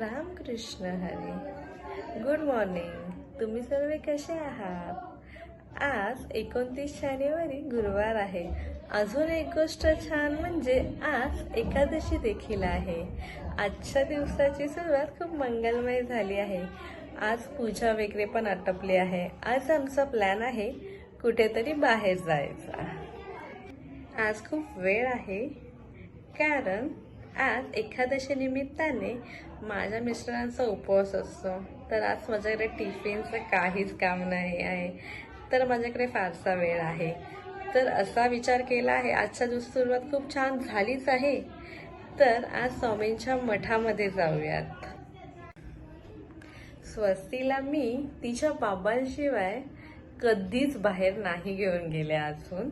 Ramakrishna Hari. Good morning. तुम्ही सर्व कसे आहात? आज 29 जानेवारी गुरुवार आहे. अजून एक गोष्ट छान म्हणजे आज एकादशी देखील आहे. आजच्या दिवसाची सुरुवात खूप मंगलमय झाली आहे. आज पूजा वगैरे पण आटपली आहे. आज आमचा प्लॅन आहे कुठेतरी बाहेर जायचा. आज खूप वेळ आहे कारण आज एकादशी निमित्ताने माझ्या मिस्टरांचा उपवास असतो. तर आज माझ्याकडे टिफिनचं काहीच काम नाही आहे, तर माझ्याकडे फारसा वेळ आहे. तर असा विचार केला आहे, आजच्या दिवस सुरुवात खूप छान झालीच आहे, तर आज स्वामींच्या मठामध्ये जाऊयात. स्वस्तीला मी तिच्या बाबांशिवाय कधीच बाहेर नाही घेऊन गेले अजून.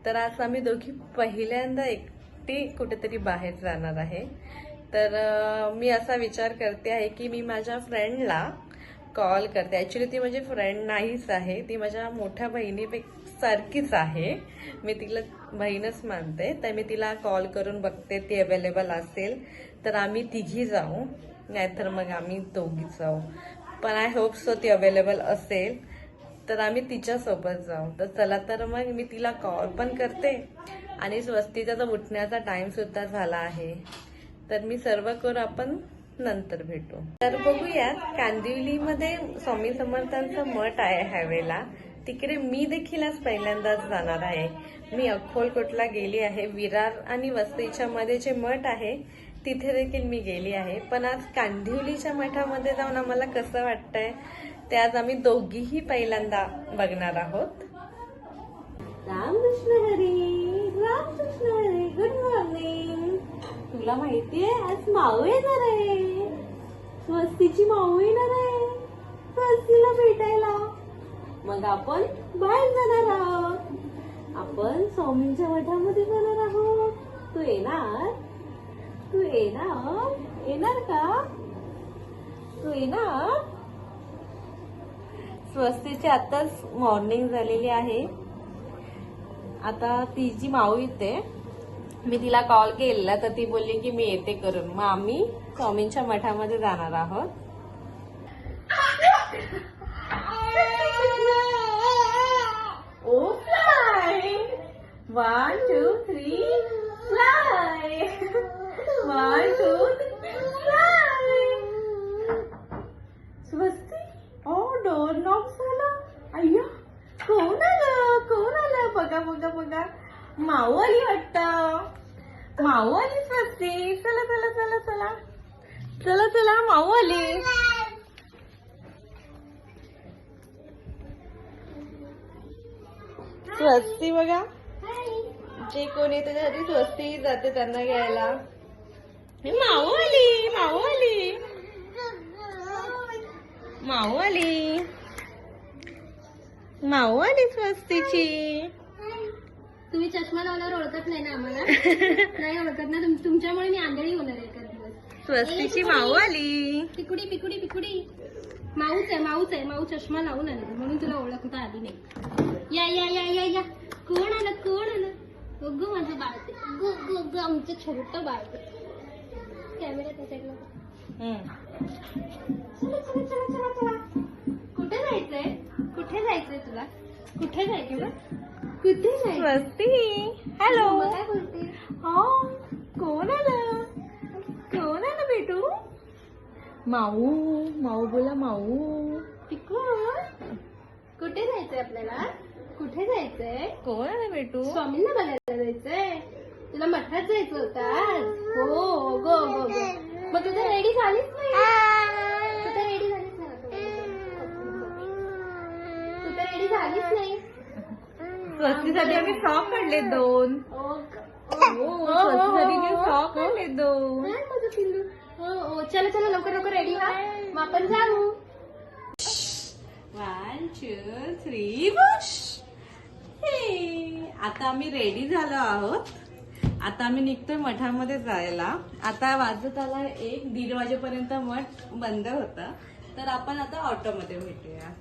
तर आज आम्ही दोघी पहिल्यांदा एकटी कुठेतरी बाहेर जाणार आहे. तर मी असा विचार करते आहे की मी माझ्या फ्रेंडला कॉल करते. ॲक्च्युली ती माझी फ्रेंड नाहीच आहे, ती माझ्या मोठ्या बहिणीसारखीच आहे. मी तिला बहीणच मानते. तर मी तिला कॉल करून बघते, ती अवेलेबल असेल तर आम्ही तिघी जाऊ, नाहीतर मग आम्ही दोघीच जाऊ. पण आय होप सो ती अवेलेबल असेल तर आम्ही तिच्यासोबत जाऊ. तर चला, तर मग मी तिला कॉल पण करते आणि स्वस्तीचा तर उठण्याचा टाइम सुद्धा झाला आहे. तर मी सर्व करू, आपण नंतर भेटू. तर बघूयात, कांदिवलीमध्ये स्वामी समर्थांचं मठ आहे ह्यावेळेला. तिकडे मी देखील आज पहिल्यांदाच जाणार आहे. मी अक्कलकोटला गेली आहे. विरार आणि वसईच्या मध्ये जे मठ आहे तिथे देखील मी गेली आहे. पण आज कांदिवलीच्या मठामध्ये जाऊन आम्हाला कसं वाटतंय ते आज आम्ही दोघीही पहिल्यांदा बघणार आहोत. रामकृष्ण हरी. रामकृष्ण हरी. Good morning. तुला माहितीये आज माऊ येणार आहे. स्वस्तीची माऊ येणार आहे स्वस्तीला भेटायला. मग आपण बाहेर जाणार आहोत. आपण स्वामींच्या मठामध्ये जाणार आहोत. तू येणार? तू येणार? येणार का? तू येणार? स्वस्तीची आताच मॉर्निंग झालेली आहे. आता तिची माऊ येते. मी तिला कॉल केलेला तर ती बोलली की मी येते करून. मग आम्ही स्वामींच्या मठामध्ये जाणार आहोत. ओ फ्लाय. 1 2 3 फ्लाय. 1 2 3 फ्लाय. स्वस्ती, ओ डोर नॉक झाला. अय्या, कोण आलं? कोण आलं? बघा बघा बघा, माऊ आली वाटतं. माऊ आली स्वस्ती. चला चला चला चला चला चला, माऊ आली. स्वस्ती बघा, जे कोणी त्याच्यासाठी स्वस्ती जाते त्यांना घ्यायला. माऊ आली. माऊ आली. माऊ आली. माऊ आली स्वस्तीची. तुम्ही चष्मा लावल्यावर ओळखत नाही ना आम्हाला? नाही ओळखत ना. तुमच्यामुळे मी आंधळी होणार आहे एका दिवस. स्वस्तीची माऊ आली. पिकुडी पिकुडी पिकुडी. माऊच आहे माऊच आहे. माऊ चष्मा लावून आली म्हणून तुला ओळखता आली नाही. या या या या या. कोण आलं? कोण आलं? गो माझं बाळ. गो गो गो आमचं छोटं बाळ. कॅमेरा त्याच्याकडे. चला चला चला चला चला. कुठे जायचंय? कुठे जायचंय तुला? कुठे जायचं? कुठे जायचं? स्वस्ती, हॅलो. काय बोलते? हा, कोण आलं? कोण आलं बेटू? माऊ. माऊ बोला, माऊ. पिकू, कुठे जायचंय आपल्याला? कुठे जायचंय? कोण आलं बेटू? स्वामींना बघायला जायचंय. तुला मठात जायचं होतं आज? हो, गो गो गो. मग तुझं रेडी झालीच नाही? तुझं रेडी झालीच नाही? तुझं रेडी झालीच नाही? स्वस्तीसाठी आम्ही फ्रॉक काढले 2. स्वस्तीसाठी मी फ्रॉक काढले 2. नाही माझं पिल्लू. हो, चला चला लवकर लवकर रेडी व्हा, मग आपण जाऊ. 1 2 3 बुश. आता आम्ही रेडी झालो आहोत. आता आम्ही निघतोय मठामध्ये जायला. आता वाजत आला 1-1:30 वाजेपर्यंत मठ बंद होता. तर आपण आता ऑटोमध्ये भेटूया.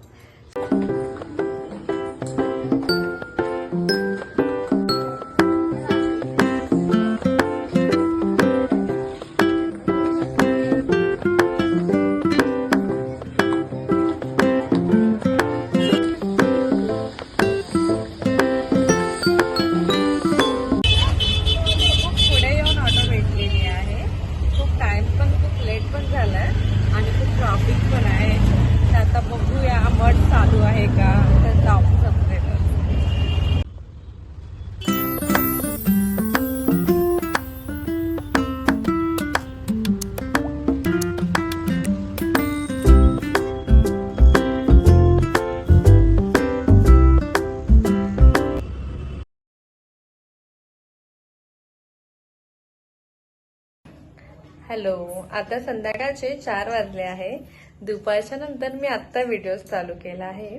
हॅलो, आता संध्याकाळचे 4 वाजले आहे. दुपारच्या नंतर मी आत्ता व्हिडिओ चालू केला आहे.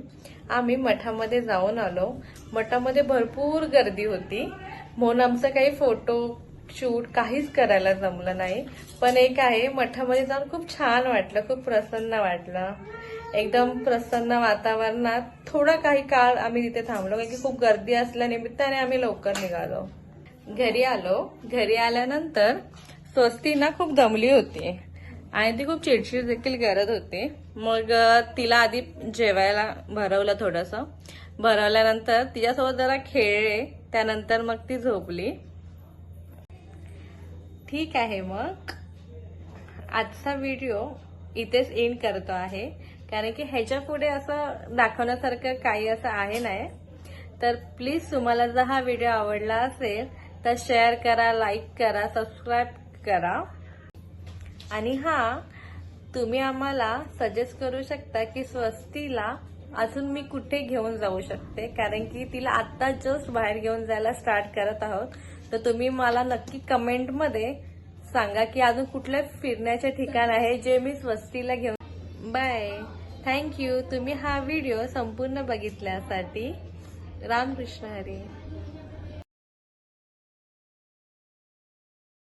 आम्ही मठामध्ये जाऊन आलो. मठामध्ये भरपूर गर्दी होती म्हणून आमचं काही फोटो शूट काहीच करायला जमलं नाही. पण एक आहे, मठामध्ये जाऊन खूप छान वाटलं, खूप प्रसन्न वाटलं. एकदम प्रसन्न वातावरणात थोडा काही काळ आम्ही तिथे थांबलो, कारण की खूप गर्दी असल्यानिमित्ताने आम्ही लवकर निघालो. घरी आलो. घरी आल्यानंतर स्वस्ती ना खूप दमली होती आणि ती खूप चिडचिड देखील करत होती. मग तिला आधी जेवायला भरवलं, थोडंसं भरवल्यानंतर तिच्यासोबत जरा खेळले. त्यानंतर मग ती झोपली. ठीक आहे, मग आजचा व्हिडिओ इथेच एंड करतो आहे, कारण की ह्याच्या पुढे असं दाखवण्यासारखं काही असं आहे नाही. तर प्लीज तुम्हाला जर हा व्हिडिओ आवडला असेल तर शेअर करा, लाईक करा, सबस्क्राईब करा. आणि तुम्ही आम्हाला सजेस्ट करू शकता की स्वस्तीला अजून मी कुठे घेऊन जाऊ शकते, कारण की तिला आत्ता जस्ट बाहेर घेऊन जायला स्टार्ट करत आहोत. तर तुम्ही मला नक्की कमेंटमध्ये सांगा की अजून कुठले फिरण्याचे ठिकाण आहे जे मी स्वस्तीला घेऊन. बाय, थँक्यू तुम्ही हा व्हिडिओ संपूर्ण बघितल्यासाठी. रामकृष्ण हरी.